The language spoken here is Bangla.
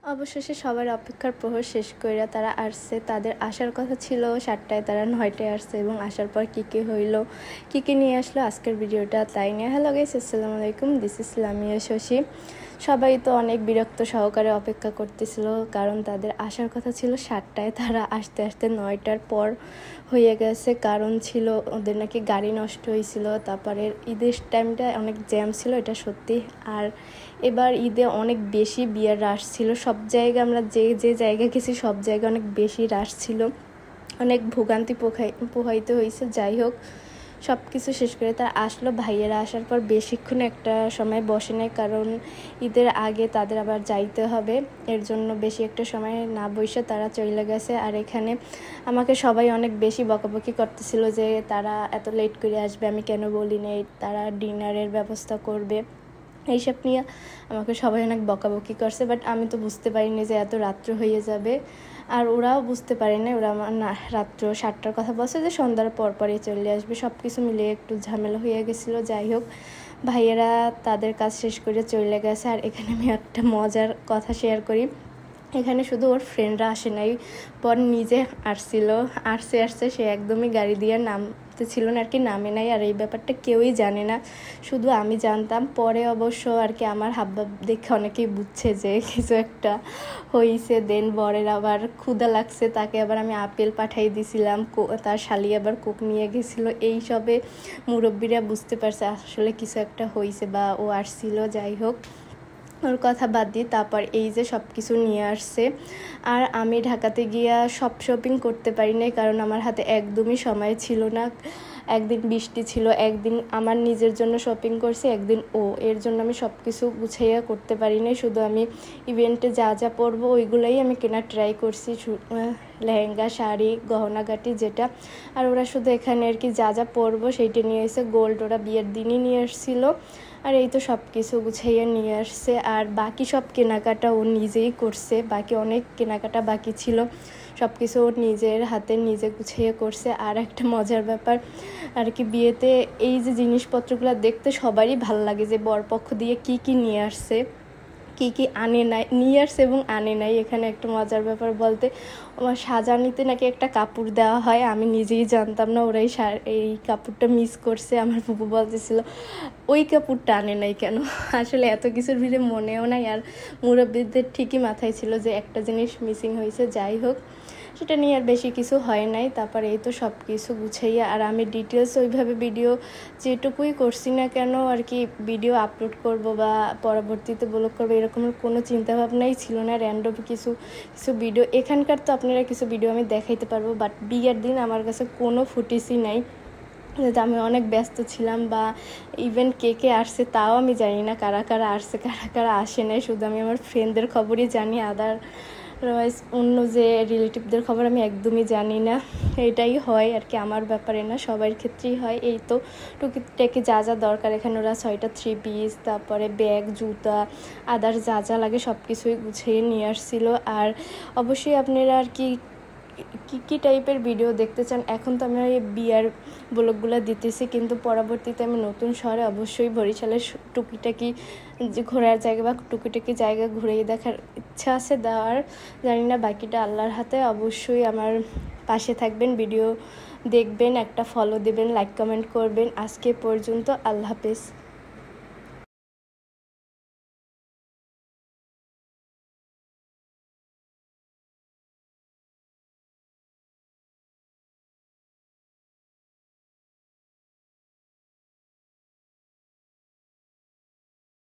অবশেষে সবার অপেক্ষার প্রহর শেষ কইরা তারা আসছে। তাদের আসার কথা ছিল 7টায়, তারা 9টায় আসছে এবং আসার পর কী হইলো, কী নিয়ে আসলো আজকের ভিডিওটা তাই নিয়ে। হ্যালো গাইস, আসসালামু আলাইকুম, দিস ইজ লামিয়া শশী। সবাই তো অনেক বিরক্ত সহকারে অপেক্ষা করতেছিল, কারণ তাদের আসার কথা ছিল 7টায়, তারা আসতে আসতে 9টার পর হয়ে গেছে। কারণ ছিল ওদের নাকি গাড়ি নষ্ট হয়েছিল, তারপরে ঈদের টাইমটা অনেক জ্যাম ছিল, এটা সত্যি। আর এবার ঈদে অনেক বেশি বিয়ের রাশ ছিল, সব জায়গায় আমরা যে জায়গায় গেছি সব জায়গায় অনেক বেশি রাশ ছিল, অনেক ভোগান্তি পোহাইতে হয়েছে। যাই হোক, সব কিছু শেষ করে তারা আসলো। ভাইয়েরা আসার পর বেশিক্ষণ একটা সময় বসে নেয়, কারণ ঈদের আগে তাদের আবার যাইতে হবে, এর জন্য বেশি একটা সময় না বসে তারা চলে গেছে। আর এখানে আমাকে সবাই অনেক বেশি বকাবকি করতেছিল যে তারা এত লেট করে আসবে, আমি কেন বলি নেই, তারা ডিনারের ব্যবস্থা করবে, এইসব নিয়ে আমাকে সবাই অনেক বকাবকি করছে। বাট আমি তো বুঝতে পারিনি যে এত রাত্র হয়ে যাবে, আর ওরাও বুঝতে পারেনি। ওরা আমার রাত্র 7টার কথা বলছে যে সন্ধ্যার পরপরই চলে আসবে, সব কিছু মিলিয়ে একটু ঝামেলা হয়ে গেছিলো। যাই হোক, ভাইয়েরা তাদের কাজ শেষ করে চলে গেছে। আর এখানে আমি একটা মজার কথা শেয়ার করি, এখানে শুধু ওর ফ্রেন্ডরা আসে নাই, পর নিজে আসছে সে একদমই গাড়ি দিয়ে নামতে ছিল না, আর কি নামে নাই। আর এই ব্যাপারটা কেউই জানে না, শুধু আমি জানতাম। পরে অবশ্য আর কি আমার হাবভাব দেখে অনেকেই বুঝছে যে কিছু একটা হয়েছে। দেন বরের আবার ক্ষুধা লাগছে, তাকে আবার আমি আপেল পাঠাই দিছিলাম, তার শালি আবার কোক নিয়ে গেছিলো। এইসবে মুরব্বীরা বুঝতে পারছে আসলে কিছু একটা হয়েছে বা ও আসছিল। যাই হোক, ওর কথা বাদ দিই। তারপর এই যে সব কিছু নিয়ে আসছে, আর আমি ঢাকাতে গিয়া সব শপিং করতে পারি নাই, কারণ আমার হাতে একদমই সময় ছিল না। একদিন বৃষ্টি ছিল, একদিন আমার নিজের জন্য শপিং করছি, একদিন এর জন্য আমি সব কিছু গুছাইয়া করতে পারি নাই। শুধু আমি ইভেন্টে যা পরবো ওইগুলোই আমি কেনার ট্রাই করছি, লেহেঙ্গা, শাড়ি, গহনাগাটি যেটা। আর ওরা শুধু এখানে আর কি যা পরবো সেইটা নিয়ে এসে, গোল্ড ওরা বিয়ের দিনই নিয়ে এসেছিলো। আর এই তো সব কিছু গুছাইয়ে নিয়ে আসছে। আর বাকি সব কেনাকাটা ও নিজেই করছে, বাকি অনেক কেনাকাটা বাকি ছিল, সব কিছু ওর নিজের হাতে নিজে গুছিয়ে করছে। আর একটা মজার ব্যাপার আর কি, বিয়েতে এই যে জিনিসপত্রগুলো দেখতে সবারই ভালো লাগে যে বরপক্ষ দিয়ে কি নিয়ে আসছে, কি নিয়ে আসছে এবং আনে নাই। এখানে একটা মজার ব্যাপার বলতে, আমার সাজানিতে নাকি একটা কাপড় দেওয়া হয়, আমি নিজেই জানতাম না। ওরা এই কাপড়টা মিস করছে, আমার ফুপু বলতেছিল ওই কাপড়টা আনে নাই কেন। আসলে এত কিছুর ভিড়ে মনেও নাই, আর মুরব্বীদের ঠিকই মাথায় ছিল যে একটা জিনিস মিসিং হয়েছে। যাই হোক, সেটা নিয়ে আর বেশি কিছু হয় নাই। তারপরে এই তো সব কিছু গুছাইয়া, আর আমি ডিটেলস ওইভাবে ভিডিও যেটুকুই করছি না কেন আর কি, ভিডিও আপলোড করব বা পরবর্তীতে ব্লগ করবো এরকমের কোনো চিন্তাভাবনাই ছিল না। র্যান্ডম কিছু ভিডিও, এখানকার তো আপনারা কিছু ভিডিও আমি দেখাইতে পারবো, বাট বিয়ের দিন আমার কাছে কোনো ফুটেজই নাই, যেহেতু আমি অনেক ব্যস্ত ছিলাম। বা ইভেন কে আসছে তাও আমি জানি না, কারা আসছে কারা আসে নাই, শুধু আমি আমার ফ্রেন্ডদের খবরই জানি, আদারওয়াইজ অন্য যে রিলেটিভদের খবর আমি একদমই জানি না। এটাই হয় আর কি, আমার ব্যাপারে না, সবার ক্ষেত্রেই হয়। এই তো টুকিটাকি যা দরকার, এখানে ওরা 6টা 3 পিস, তারপরে ব্যাগ, জুতা, আদার যা লাগে সব কিছুই গুছিয়ে নিয়ে আসছিল। আর অবশ্যই আপনারা আর কি টাইপের ভিডিও দেখতে চান। এখন তো আমি বিয়ার ব্লগগুলো দিতেছি, কিন্তু পরবর্তীতে আমি নতুন শহরে অবশ্যই বরিশালের টুকিটাকি যে ঘোরার জায়গা বা টুকিটাকি জায়গা ঘুরেই দেখার ইচ্ছা আছে, দেওয়ার জানি না, বাকিটা আল্লাহর হাতে। অবশ্যই আমার পাশে থাকবেন, ভিডিও দেখবেন, একটা ফলো দেবেন, লাইক কমেন্ট করবেন। আজকে পর্যন্ত, আল্লাহ হাফেজ।